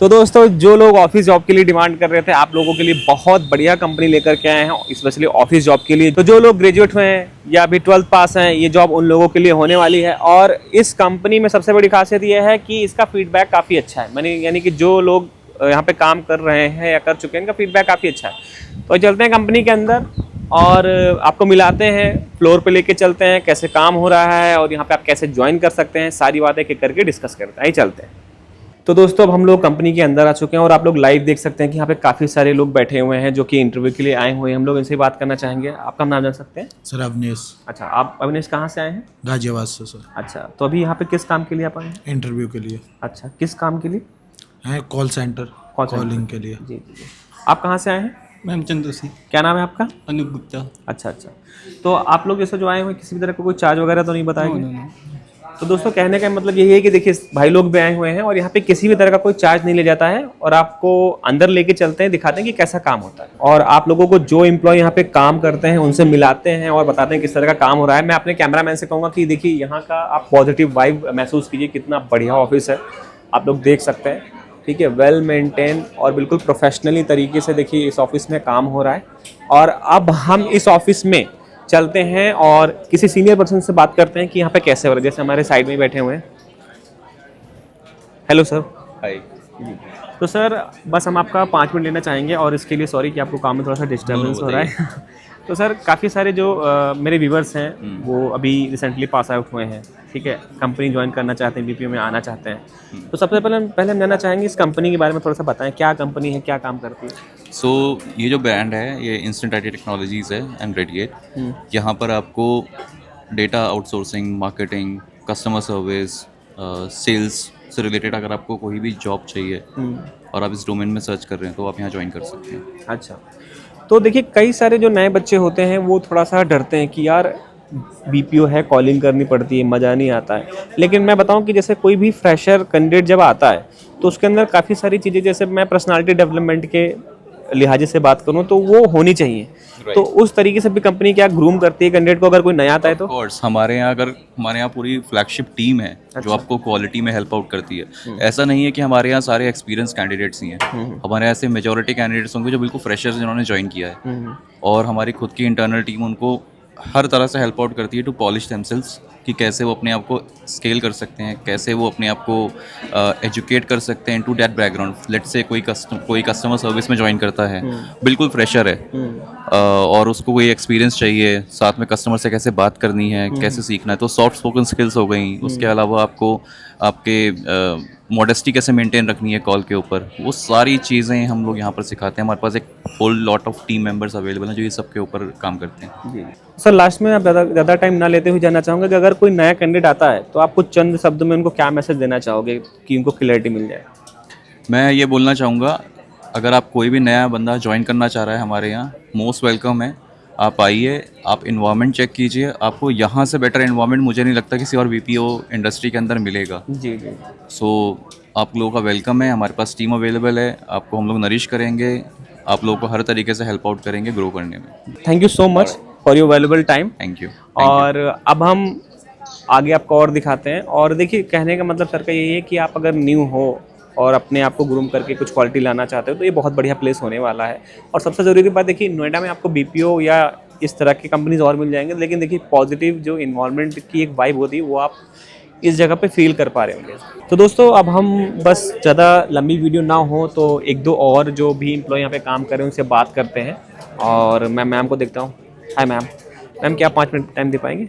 तो दोस्तों, जो लोग ऑफिस जॉब के लिए डिमांड कर रहे थे, आप लोगों के लिए बहुत बढ़िया कंपनी लेकर के आए हैं, स्पेशली ऑफिस जॉब के लिए। तो जो लोग ग्रेजुएट हुए हैं या अभी 12th पास हैं, ये जॉब उन लोगों के लिए होने वाली है। और इस कंपनी में सबसे बड़ी खासियत ये है कि इसका फीडबैक काफ़ी अच्छा है। यानी कि जो लोग यहाँ पे काम कर रहे हैं या कर चुके हैं, इनका फीडबैक काफ़ी अच्छा है। तो चलते हैं कंपनी के अंदर और आपको मिलाते हैं, फ्लोर पे लेके चलते हैं, कैसे काम हो रहा है और यहाँ पे आप कैसे ज्वाइन कर सकते हैं, सारी बातें एक करके डिस्कस करते हैं। ही चलते हैं। तो दोस्तों, अब हम लोग कंपनी के अंदर आ चुके हैं और आप लोग लाइव देख सकते हैं कि यहाँ पे काफ़ी सारे लोग बैठे हुए हैं जो कि इंटरव्यू के लिए आए हुए हैं। हम लोग इनसे बात करना चाहेंगे। आपका नाम जान सकते हैं? सर अवनेश। अच्छा, आप अविनेश कहाँ से आए हैं? गाजियाबाद से सर। अच्छा, तो अभी यहाँ पे किस काम के लिए आप आए हैं? इंटरव्यू के लिए। अच्छा, किस काम के लिए? हैं कॉल सेंटर, कॉलिंग के लिए। जी जी जी। आप कहाँ से आए हैं? मैम चंदू सी। क्या नाम है आपका? अनूप गुप्ता। अच्छा अच्छा। तो आप लोग जैसे जो आए हुए हैं, किसी भी तरह का कोई चार्ज वगैरह तो नहीं बताएंगे? तो दोस्तों, कहने का मतलब यही है कि देखिए, भाई लोग भी आए हुए हैं और यहाँ पे किसी भी तरह का कोई चार्ज नहीं ले जाता है और आपको अंदर लेके चलते हैं, दिखाते हैं कि कैसा काम होता है और आप लोगों को जो एम्प्लॉय यहाँ पे काम करते हैं उनसे मिलाते हैं और बताते हैं किस तरह का काम हो रहा है। मैं अपने कैमरामैन से कहूँगा कि देखिए, यहाँ का आप पॉजिटिव वाइब महसूस कीजिए, कितना बढ़िया ऑफिस है। आप लोग देख सकते हैं, ठीक है, वेल मेंटेन और बिल्कुल प्रोफेशनली तरीके से देखिए इस ऑफिस में काम हो रहा है। और अब हम इस ऑफिस में चलते हैं और किसी सीनियर पर्सन से बात करते हैं कि यहाँ पे कैसे हो रहा है। जैसे हमारे साइड में बैठे हुए हैं। Hello sir. हाय। जी। तो सर, बस हम आपका 5 मिनट लेना चाहेंगे और इसके लिए सॉरी कि आपको काम में थोड़ा सा डिस्टर्बेंस हो रहा है। तो सर, काफ़ी सारे जो मेरे व्यूवर्स हैं वो अभी रिसेंटली पास आउट हुए हैं, ठीक है, कंपनी ज्वाइन करना चाहते हैं, बीपीओ में आना चाहते हैं। तो सबसे पहले हम जानना चाहेंगे इस कंपनी के बारे में थोड़ा सा बताएं, क्या कंपनी है, क्या काम करती है? ये जो ब्रांड है, ये इंस्टेंट आईटी टेक्नोलॉजीज़ है एंड रेडिएट। यहाँ पर आपको data outsourcing, marketing, customer service, sales से रिलेटेड अगर आपको कोई भी जॉब चाहिए और आप इस डोमेन में सर्च कर रहे हैं तो आप यहाँ ज्वाइन कर सकते हैं। अच्छा, तो देखिए, कई सारे जो नए बच्चे होते हैं वो थोड़ा सा डरते हैं कि यार बीपीओ है, कॉलिंग करनी पड़ती है, मज़ा नहीं आता है। लेकिन मैं बताऊं कि जैसे कोई भी फ्रेशर कैंडिडेट जब आता है तो उसके अंदर काफ़ी सारी चीज़ें, जैसे मैं पर्सनालिटी डेवलपमेंट के लिहाजे से बात करूं तो वो होनी चाहिए। तो उस तरीके से भी कंपनी क्या ग्रूम करती है कैंडिडेट को अगर कोई नया आता है तो? कोर्स हमारे यहाँ पूरी फ्लैगशिप टीम है जो आपको क्वालिटी में हेल्प आउट करती है। ऐसा नहीं है कि हमारे यहाँ सारे एक्सपीरियंस कैंडिडेट्स ही हैं। हमारे यहाँ ऐसे मेजॉरिटी कैंडिडेट्स होंगे जो बिल्कुल फ्रेशर्स जिन्होंने ज्वाइन किया है और हमारी खुद की इंटरनल टीम उनको हर तरह से हेल्प आउट करती है टू पॉलिश देमसेल्व्स, कि कैसे वो अपने आप को स्केल कर सकते हैं, कैसे वो अपने आप को एजुकेट कर सकते हैं to that background. Let's say कोई कस्टमर सर्विस में ज्वाइन करता है, बिल्कुल फ्रेशर है और उसको कोई एक्सपीरियंस चाहिए, साथ में कस्टमर से कैसे बात करनी है, कैसे सीखना है, तो सॉफ्ट स्पोकन स्किल्स हो गई। उसके अलावा आपको आपके मॉडेस्टी कैसे मेंटेन रखनी है कॉल के ऊपर, वो सारी चीज़ें हम लोग यहाँ पर सिखाते हैं। हमारे पास एक whole lot of team members available हैं जो ये सब के ऊपर काम करते हैं। जी सर, लास्ट में आप ज़्यादा टाइम ना लेते हुए जानना चाहूँगा कि अगर कोई नया कैंडिडेट आता है तो आप कुछ चंद शब्द में उनको क्या मैसेज देना चाहोगे कि उनको क्लैरिटी मिल जाए? मैं ये बोलना चाहूँगा, अगर आप कोई भी नया बंदा ज्वाइन करना चाह रहा है हमारे यहाँ, मोस्ट वेलकम है। आप आइए, आप इन्वायरमेंट चेक कीजिए, आपको यहाँ से बेटर इन्वायरमेंट मुझे नहीं लगता किसी और बीपीओ इंडस्ट्री के अंदर मिलेगा। जी जी। आप लोगों का वेलकम है, हमारे पास टीम अवेलेबल है, आपको हम लोग नरिश करेंगे, आप लोगों को हर तरीके से हेल्प आउट करेंगे ग्रो करने में। Thank you so much for your valuable time. Thank you. और अब हम आगे आपको और दिखाते हैं। और देखिए, कहने का मतलब सर का यही है कि आप अगर न्यू हो और अपने आप को ग्रूम करके कुछ क्वालिटी लाना चाहते हो तो ये बहुत बढ़िया प्लेस होने वाला है। और सबसे ज़रूरी बात, देखिए, नोएडा में आपको बीपीओ या इस तरह की कंपनीज और मिल जाएंगे, लेकिन देखिए पॉजिटिव जो इन्वायरमेंट की एक वाइब होती है वो आप इस जगह पे फील कर पा रहे होंगे। तो दोस्तों, अब हम बस ज़्यादा लंबी वीडियो ना हो तो एक दो और जो भी एम्प्लॉय यहाँ पे काम कर रहे हैं उनसे बात करते हैं। और मैं मैम को देखता हूँ। Hi ma'am. मैम, क्या 5 मिनट टाइम दे पाएंगे?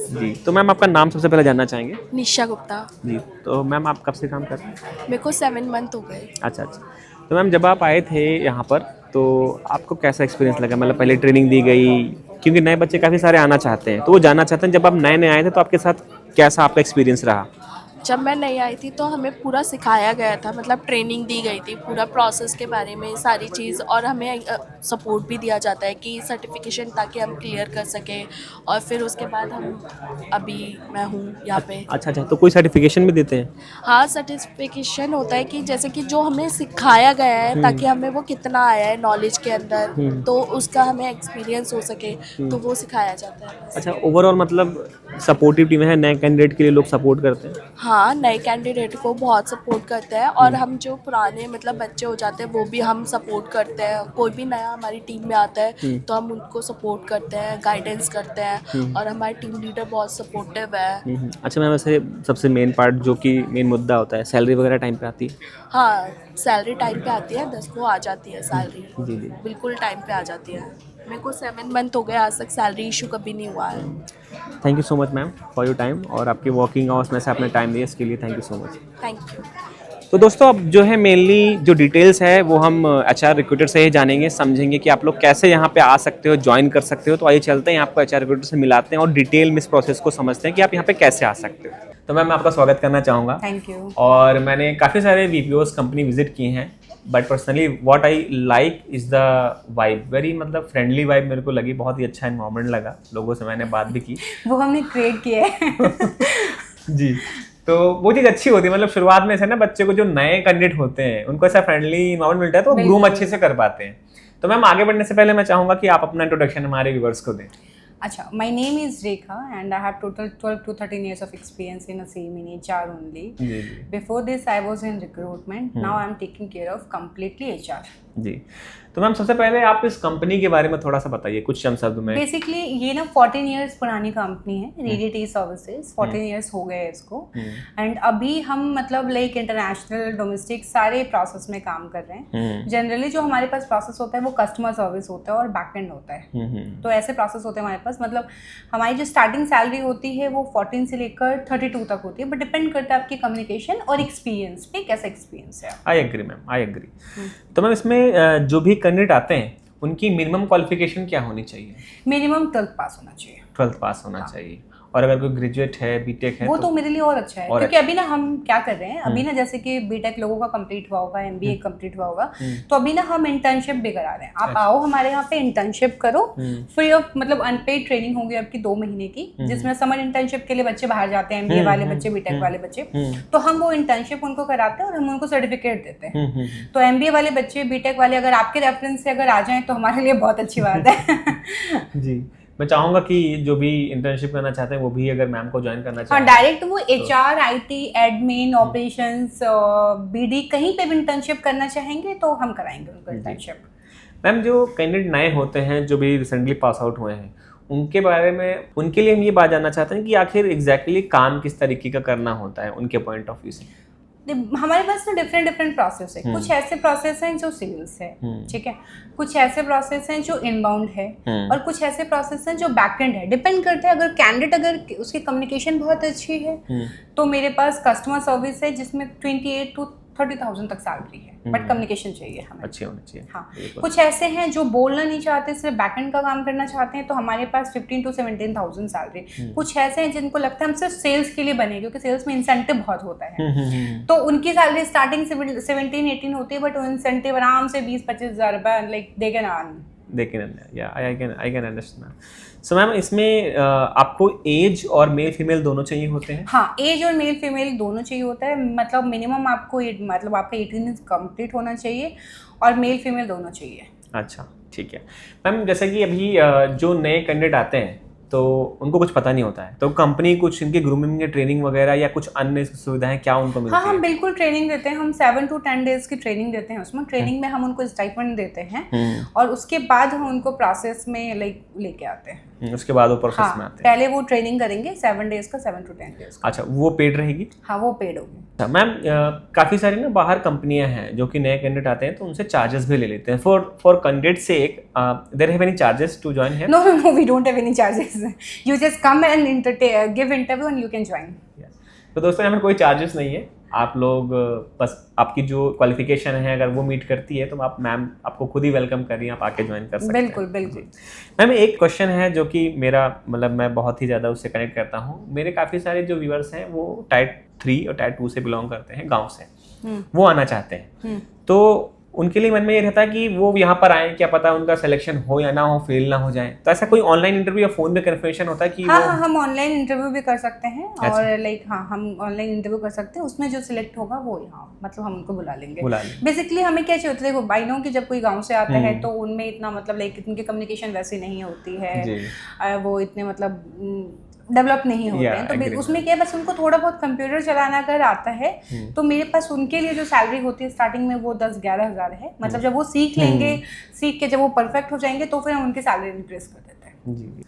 जी। तो मैम, आपका नाम सबसे पहले जानना चाहेंगे। निशा गुप्ता। जी। तो मैम, आप कब से काम कर रहे हैं? मेरे को 7 मंथ हो गए। अच्छा अच्छा। तो मैम, जब आप आए थे यहाँ पर तो आपको कैसा एक्सपीरियंस लगा? मतलब पहले ट्रेनिंग दी गई, क्योंकि नए बच्चे काफ़ी सारे आना चाहते हैं तो वो जानना चाहते हैं, जब आप नए नए आए थे तो आपके साथ कैसा आपका एक्सपीरियंस रहा? जब मैं नई आई थी तो हमें पूरा सिखाया गया था, मतलब ट्रेनिंग दी गई थी पूरा प्रोसेस के बारे में, सारी चीज़। और हमें सपोर्ट भी दिया जाता है कि सर्टिफिकेशन, ताकि हम क्लियर कर सकें। और फिर उसके बाद मैं हूँ यहाँ पे। अच्छा अच्छा। तो कोई सर्टिफिकेशन भी देते हैं? हाँ, सर्टिफिकेशन होता है कि जैसे कि जो हमें सिखाया गया है, ताकि हमें वो कितना आया है नॉलेज के अंदर, तो उसका हमें एक्सपीरियंस हो सके, तो वो सिखाया जाता है। अच्छा, ओवरऑल मतलब सपोर्टिव टीम है, नए कैंडिडेट के लिए लोग सपोर्ट करते हैं? हाँ, नए कैंडिडेट को बहुत सपोर्ट करते हैं और हम जो पुराने मतलब बच्चे हो जाते हैं वो भी हम सपोर्ट करते हैं। कोई भी नया हमारी टीम में आता है तो हम उनको सपोर्ट करते हैं, गाइडेंस करते हैं और हमारे टीम लीडर बहुत सपोर्टिव है। अच्छा मैम, वैसे सबसे मेन पार्ट जो कि मेन मुद्दा होता है, सैलरी वगैरह टाइम पे आती है? हाँ, सैलरी टाइम पे आती है, 10 को आ जाती है सैलरी। जी जी। बिल्कुल टाइम पे आ जाती है। मेरे को 7 मंथ हो गए, आज तक सैलरी इशू कभी नहीं हुआ है। Thank you so much ma'am for your time, और आपके वर्किंग आवर्स में से आपने टाइम दिया इसके लिए thank you so much. Thank you. तो दोस्तों अब जो है मेनली जो डिटेल्स है वो हम HR रिक्रूटर से ही जानेंगे, समझेंगे कि आप लोग कैसे यहाँ पे आ सकते हो, ज्वाइन कर सकते हो। तो आइए चलते हैं, आपको HR रिक्रूटर से मिलाते हैं और डिटेल में इस प्रोसेस को समझते हैं कि आप यहाँ पे कैसे आ सकते हो। तो मैम मैं आपका स्वागत करना चाहूँगा। Thank you. और मैंने काफ़ी सारे VPOs कंपनी विजिट की हैं, but personally what I like is the vibe, very मतलब फ्रेंडली वाइब मेरे को लगी, बहुत ही अच्छा इन्वायरमेंट लगा। लोगों से मैंने बात भी की, वो हमने क्रिएट किया है। जी। तो वो चीज़ अच्छी होती है, मतलब शुरुआत में से ना बच्चे को जो नए कैंडिडेट होते हैं उनको ऐसा फ्रेंडली इन्वायरमेंट मिलता है तो वो ग्रूम अच्छे से कर पाते हैं। तो मैम आगे बढ़ने से पहले मैं चाहूँगा कि आप अपना इंट्रोडक्शन हमारे व्यूवर्स को दें। अच्छा, my name is Rekha and I have total 12 to 13 years of experience in the same in HR only. Ji ji Before this I was in recruitment. Now I'm taking care of completely HR. जी। तो ma'am सबसे पहले आप इस company के बारे में थोड़ा सा बताइए कुछ चंद शब्द में। बेसिकली ये ना 14 इयर्स पुरानी कंपनी है, रेडी सर्विसेज। 14 इयर्स हो गए इसको एंड अभी हम मतलब लाइक इंटरनेशनल डोमेस्टिक सारे प्रोसेस में काम कर रहे हैं। जनरली जो हमारे पास प्रोसेस होता है वो कस्टमर सर्विस होता है और बैक एंड होता है। तो ऐसे प्रोसेस होते हैं हमारे पास, मतलब हमारी जो स्टार्टिंग सैलरी होती है वो 14 से लेकर 32 तक होती है, बट डिपेंड करता है आपकी कम्युनिकेशन और एक्सपीरियंस पे, कैसा एक्सपीरियंस है। I agree ma'am, I agree. तो मैम इसमें जो भी कैंडिडेट आते हैं उनकी मिनिमम क्वालिफिकेशन क्या होनी चाहिए? मिनिमम 12th पास होना चाहिए। 12th पास होना चाहिए, और अगर कोई ग्रेजुएट है, बीटेक है वो तो मेरे लिए और अच्छा है, क्योंकि अभी ना हम क्या कर रहे हैं, अभी ना जैसे कि बीटेक लोगों का कंप्लीट हुआ होगा, MBA कंप्लीट हुआ होगा, तो अभी ना हम इंटर्नशिप भी करा रहे हैं। आप आओ हमारे यहाँ पे इंटर्नशिप करो, फ्री ऑफ मतलब अनपेड ट्रेनिंग होगी आपकी 2 महीने की, जिसमें समर इंटर्नशिप के लिए बच्चे बाहर जाते हैं, MBA वाले बच्चे, बीटेक वाले बच्चे, तो हम वो इंटर्नशिप उनको कराते हैं और हम उनको सर्टिफिकेट देते हैं। तो MBA वाले बच्चे, बीटेक वाले अगर आपके रेफरेंस से अगर आ जाएं तो हमारे लिए बहुत अच्छी बात है। जी। मैं चाहूँगा कि जो भी इंटर्नशिप करना चाहते हैं वो भी अगर मैम को ज्वाइन करना चाहते हैं, डायरेक्ट वो HR, IT, admin, operations, BD कहीं पे भी इंटर्नशिप करना चाहेंगे तो हम कराएंगे उनको इंटर्नशिप। मैम जो कैंडिडेट नए होते हैं जो भी रिसेंटली पास आउट हुए हैं उनके बारे में, उनके लिए हम ये बात जानना चाहते हैं कि आखिर एग्जैक्टली काम किस तरीके का करना होता है उनके पॉइंट ऑफ व्यू से। हमारे पास ना डिफरेंट प्रोसेस है। कुछ ऐसे प्रोसेस हैं जो सेल्स है, ठीक है, कुछ ऐसे प्रोसेस हैं जो इनबाउंड है, और कुछ ऐसे प्रोसेस हैं जो बैकएंड है। डिपेंड करता है, अगर कैंडिडेट अगर उसकी कम्युनिकेशन बहुत अच्छी है तो मेरे पास कस्टमर सर्विस है जिसमें 28 to 30,000 तक सैलरी है, बट कम्युनिकेशन चाहिए हमें, अच्छे होने चाहिए। हाँ। कुछ ऐसे हैं जो बोलना नहीं चाहते, सिर्फ बैकएंड का काम करना चाहते हैं, तो हमारे पास 15 to 17,000 सैलरी। कुछ ऐसे हैं जिनको लगता है हम सिर्फ सेल्स के लिए बने, क्योंकि सेल्स में इंसेंटिव बहुत होता है, तो उनकी सैलरी स्टार्टिंग 17-18 होती है, बट वो इंसेंटिव आराम से 20-25 हज़ार रुपये like they can earn. I can understand. So ma'am इसमें आपको एज और मेल फीमेल दोनों चाहिए होते हैं? हाँ, एज और मेल फीमेल दोनों चाहिए होता है, मतलब मिनिमम आपको मतलब आपका 18 कंप्लीट होना चाहिए और मेल फीमेल दोनों चाहिए। अच्छा ठीक है मैम, जैसे कि अभी जो नए कैंडिडेट आते हैं तो उनको कुछ पता नहीं होता है, तो कंपनी कुछ इनकी ग्रूमिंग या ट्रेनिंग वगैरह या कुछ अन्य सुविधाएं क्या उनको मिलती है? हाँ, हम बिल्कुल ट्रेनिंग देते हैं। हम 7 to 10 डेज की ट्रेनिंग देते हैं। उसमें ट्रेनिंग में हम उनको स्टाइपेंड देते हैं और उसके बाद हम उनको प्रोसेस में लाइक लेके आते हैं। उसके बाद वो प्रोसेस हाँ, में आते हैं। पहले वो ट्रेनिंग करेंगे 7 डेज का, 7 to 10 डेज का। अच्छा, वो पेड रहेगी? हाँ, वो पेड होगी। अच्छा मैम, काफ़ी सारी ना बाहर कंपनियां हैं जो कि नए कैंडिडेट आते हैं तो उनसे चार्जेस भी ले लेते हैं। For candidate sake there have any charges to join here? No, we don't have any charges. You just come and give interview and you can join. तो दोस्तों यहाँ पर कोई चार्जेस नहीं है, आप लोग बस आपकी जो क्वालिफिकेशन है अगर वो मीट करती है तो आप मैम आपको खुद ही वेलकम कर रही हैं, आप आके ज्वाइन कर सकते हैं। बिल्कुल बिल्कुल। मैम एक क्वेश्चन है जो कि मेरा मतलब मैं बहुत ही ज़्यादा उससे कनेक्ट करता हूँ। मेरे काफ़ी सारे जो व्यूअर्स हैं वो टायर 3 और टायर 2 से बिलोंग करते हैं, गाँव से, वो आना चाहते हैं, तो उनके लिए मन में ये रहता है कि वो यहाँ पर आए, क्या पता उनका सिलेक्शन हो या ना हो, फेल ना हो जाए, तो ऐसा कोई ऑनलाइन इंटरव्यू या फोन में कन्फर्मेशन होता है कि हाँ, वो... हाँ, हम ऑनलाइन इंटरव्यू भी कर सकते हैं। अच्छा। और लाइक हाँ, हम ऑनलाइन इंटरव्यू कर सकते हैं, उसमें जो सिलेक्ट होगा वो यहाँ मतलब हम उनको बुला लेंगे। बेसिकली हमें क्या चाहिए होता है, देखो भाई नो कि जब कोई गाँव से आता है तो उनमें इतना मतलब लाइक उनकी कम्युनिकेशन वैसी नहीं होती है, वो इतने मतलब डेवलप नहीं होते Yeah, हैं, तो agree. उसमें क्या है, बस उनको थोड़ा बहुत कंप्यूटर चलाना अगर आता है तो मेरे पास उनके लिए जो सैलरी होती है स्टार्टिंग में वो 10-11 हज़ार है। मतलब जब वो सीख लेंगे, सीख के जब वो परफेक्ट हो जाएंगे तो फिर हम उनकी सैलरी इंक्रीज कर देते हैं। जी जी।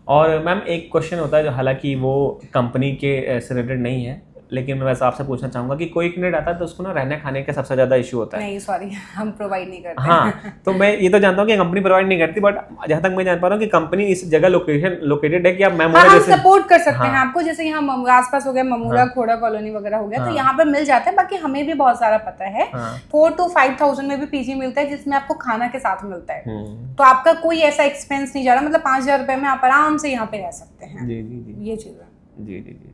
और मैम एक क्वेश्चन होता है जो हालांकि वो कंपनी के से रिलेटेड नहीं है, लेकिन मैं वैसे आपसे पूछना चाहूँगा कि कोई कैंडिडेट आता है तो उसको ना रहने खाने का सबसे ज़्यादा इशू होता है। नहीं सॉरी, हम प्रोवाइड नहीं करते। हाँ, तो मैं ये तो जानता हूँ कि कंपनी प्रोवाइड नहीं करती, बट जहाँ तक मैं जान पा रहा हूँ कि कंपनी इस जगह लोकेटेड है कि आप मेमोरा हाँ, हम जैसे सपोर्ट कर सकते हैं आपको, जैसे यहाँ आसपास हो गया ममूरा खोड़ा कॉलोनी वगैरह हो गया, तो यहाँ पे मिल जाता है। बाकी हमें भी बहुत सारा पता है, 4 to 5,000 में भी पीजी मिलता है जिसमें आपको खाना के साथ मिलता है, तो आपका कोई ऐसा एक्सपेंस नहीं जा रहा। मतलब 5,000 रुपए में आप आराम से यहाँ पे रह सकते हैं। जी जी जी ये चीज़ है। जी जी जी।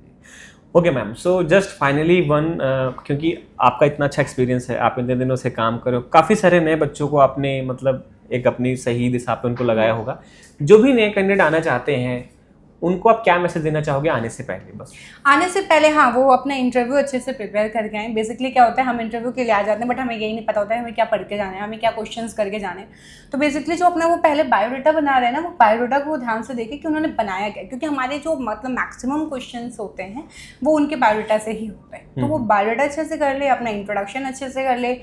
Okay ma'am, so just finally क्योंकि आपका इतना अच्छा एक्सपीरियंस है, आप इतने दिनों से काम करो, काफ़ी सारे नए बच्चों को आपने मतलब एक अपनी सही दिशा पे उनको लगाया होगा। जो भी नए कैंडिडेट आना चाहते हैं उनको आप क्या मैसेज देना चाहोगे आने से पहले? बस आने से पहले हाँ, वो अपना इंटरव्यू अच्छे से प्रिपेयर करके आए। बेसिकली क्या होता है, हम इंटरव्यू के लिए आ जाते हैं बट हमें यही नहीं पता होता है हमें क्या पढ़ के जाना है, हमें क्या क्वेश्चंस करके जाने। तो बेसिकली जो अपना वो पहले बायोडाटा बना रहे हैं ना, वो बायोडाटा को ध्यान से देखें कि उन्होंने बनाया क्या, क्योंकि हमारे जो मतलब मैक्सिमम क्वेश्चंस होते हैं वो उनके बायोडाटा से ही होते हैं। तो वो बायोडाटा अच्छे से कर ले, अपना इंट्रोडक्शन अच्छे से कर ले।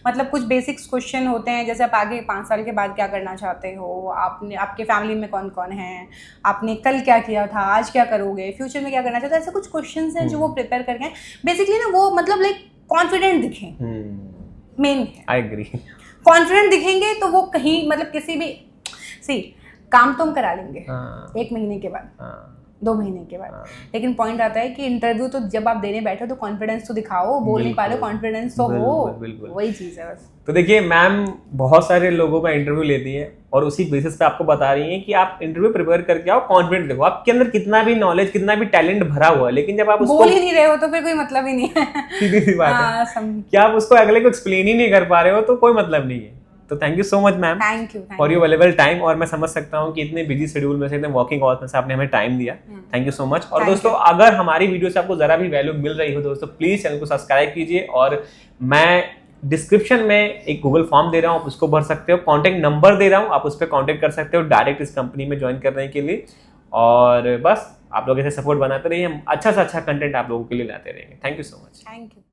मतलब कुछ बेसिक्स क्वेश्चन होते हैं, जैसे आप आगे 5 साल के बाद क्या करना चाहते हो, आपने आपके फैमिली में कौन कौन है, आपने कल क्या किया था, आज क्या करोगे, फ्यूचर में क्या करना चाहते हो, ऐसे कुछ क्वेश्चंस हैं जो वो प्रिपेयर करके आए। बेसिकली ना वो मतलब लाइक कॉन्फिडेंट दिखें, मेन आई एग्री। कॉन्फिडेंट दिखेंगे तो वो कहीं मतलब किसी भी काम तो हम करा लेंगे 1 महीने के बाद, 2 महीने के बाद, लेकिन पॉइंट आता है कि इंटरव्यू तो जब आप देने बैठो तो कॉन्फिडेंस तो दिखाओ, बोल नहीं पा रहे कॉन्फिडेंस तो हो, वही चीज़ है बस। तो देखिए मैम बहुत सारे लोगों का इंटरव्यू लेती है और उसी बेसिस पे आपको बता रही हैं कि आप इंटरव्यू प्रिपेयर करके आओ, कॉन्फिडेंट देखो, आपके अंदर कितना भी नॉलेज, कितना भी टैलेंट भरा हुआ है, लेकिन जब आप उसको बोल ही नहीं रहे हो तो फिर कोई मतलब ही नहीं है। सीधी सी बात है कि आप उसको अगले को एक्सप्लेन ही नहीं कर पा रहे हो तो कोई मतलब नहीं है। तो thank you so much ma'am for your valuable time, और मैं समझ सकता हूँ कि इतने बिजी शेड्यूल में से, इतने वर्किंग आवर्स में से आपने हमें टाइम दिया। Thank you so much. और दोस्तों अगर हमारी वीडियो से आपको जरा भी वैल्यू मिल रही हो दोस्तों, प्लीज चैनल को सब्सक्राइब कीजिए, और मैं डिस्क्रिप्शन में एक गूगल फॉर्म दे रहा हूँ, आप उसको भर सकते हो, कॉन्टैक्ट नंबर दे रहा हूँ, आप उस पर कॉन्टैक्ट कर सकते हो डायरेक्ट इस कंपनी में ज्वाइन करने के लिए। और बस आप लोग ऐसे सपोर्ट बनाते रहिए, हम अच्छा से अच्छा कंटेंट आप लोगों के लिए लाते रहेंगे। Thank you so much. Thank you.